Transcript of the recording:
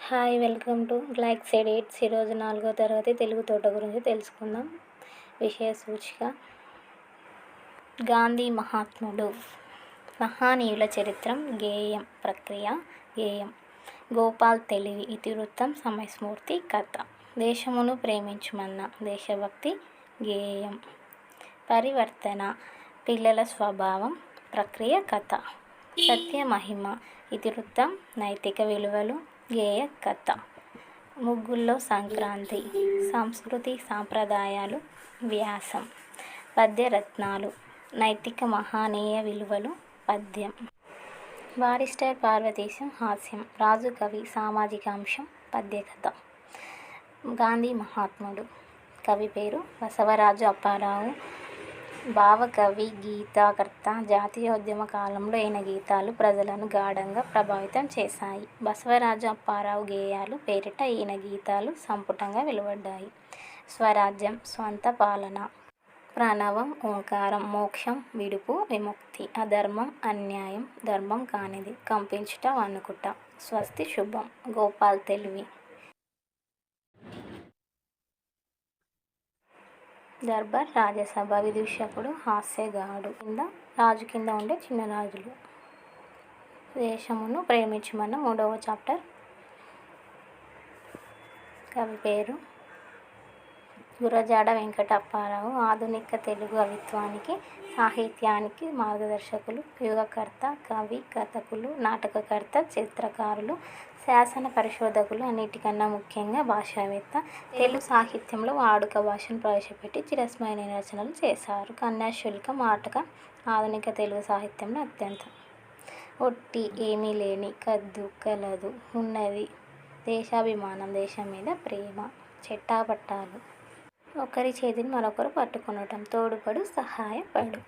Hi welcome to Glox edits. ఈరోజు 4వ తరగతి తెలుగు తోట గురించి తెలుసుకుందాం. విషయ సూచిక గాంధీ మహాత్ముడు. మహానీయుల చరిత్రం గేయం ప్రక్రియ గేయం గోపాల్ తెలివి ఇతివృత్తం సమయస్ఫూర్తి కథ దేశమును ప్రేమించుమన్న దేశభక్తి గేయం పరివర్తన పిల్లల స్వభావం ప్రక్రియ కథ సత్య మహిమ ఇతివృత్తం నైతిక విలువలు గేయ కథ ముగ్గుల్లో సంక్రాంతి సంస్కృతి సాంప్రదాయాలు వ్యాసం పద్యరత్నాలు నైతిక మహనీయ విలువలు పద్యం బారిస్టర్ పార్వతీశం హాస్యం రాజు కవి సామాజిక అంశం పద్యకథ గాంధీ మహాత్ముడు కవి పేరు బసవరాజు అప్పారావు భావకవి గీతకర్త జాతీయోద్యమ కాలంలో ఈయన గీతాలు ప్రజలను గాఢంగా ప్రభావితం చేశాయి. బసవరాజు అప్పారావు గేయాలు పేరిట ఈయన గీతాలు సంపుటంగా వెలువడ్డాయి. స్వరాజ్యం స్వంత పాలన ప్రణవం ఓంకారం మోక్షం విడుపు విముక్తి అధర్మం అన్యాయం ధర్మం కానిది కంపించుట వణుకుట స్వస్తి శుభం గోపాల్ తెలివి దర్బార్ రాజసభ విదూషకుడు హాస్యగాడు రాజు కింద ఉండే చిన్న రాజులు దేశమును ప్రేమించమన్న 3వ చాప్టర్ కవి పేరు గురజాడ వెంకట అప్పారావు ఆధునిక తెలుగు కవిత్వానికి సాహిత్యానికి మార్గదర్శకులు యుగకర్త కవి కథకులు నాటకకర్త చిత్రకారులు శాసన పరిశోధకులు అన్నిటికన్నా ముఖ్యంగా భాషావేత్త తెలుగు సాహిత్యంలో వాడుక భాషను ప్రవేశపెట్టి చిరస్మరణీయ రచనలు చేశారు. కన్యాశుల్కం ఆటక ఆధునిక తెలుగు సాహిత్యంలో అత్యంత ఒట్టి ఏమీ లేని కద్దు కలదు ఉన్నది దేశాభిమానం దేశం మీద ప్రేమ చెట్టాపట్టాలు ఒకరి చేతిని మరొకరు పట్టుకొనటం తోడుపడు సహాయపడు